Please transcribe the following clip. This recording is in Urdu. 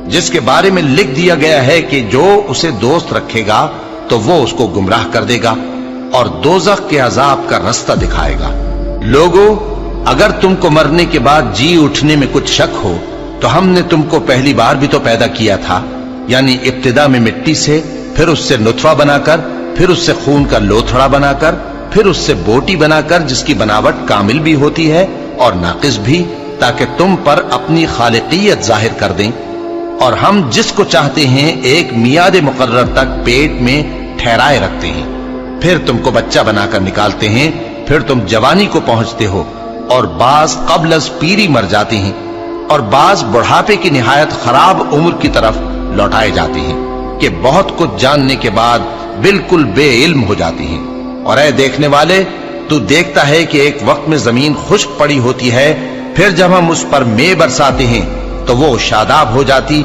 جس کے بارے میں لکھ دیا گیا ہے کہ جو اسے دوست رکھے گا تو وہ اس کو گمراہ کر دے گا اور دوزخ کے عذاب کا رستہ دکھائے گا۔ لوگو، اگر تم کو مرنے کے بعد جی اٹھنے میں کچھ شک ہو تو ہم نے تم کو پہلی بار بھی تو پیدا کیا تھا، یعنی ابتدا میں مٹی سے، پھر اس سے نطفہ بنا کر، پھر اس سے خون کا لوتھڑا بنا کر، پھر اس سے بوٹی بنا کر جس کی بناوٹ کامل بھی ہوتی ہے اور ناقص بھی، تاکہ تم پر اپنی خالقیت ظاہر کر دیں۔ اور ہم جس کو چاہتے ہیں ایک میعاد مقرر تک پیٹ میں ٹھہرائے رکھتے ہیں، پھر تم کو بچہ بنا کر نکالتے ہیں، پھر تم جوانی کو پہنچتے ہو، اور بعض قبل از پیری مر جاتے ہیں، اور بعض بڑھاپے کی نہایت خراب عمر کی طرف لوٹائے جاتے ہیں کہ بہت کچھ جاننے کے بعد بالکل بے علم ہو جاتے ہیں۔ اور اے دیکھنے والے، تو دیکھتا ہے کہ ایک وقت میں زمین خشک پڑی ہوتی ہے، پھر جب ہم اس پر مے برساتے ہیں تو وہ شاداب ہو جاتی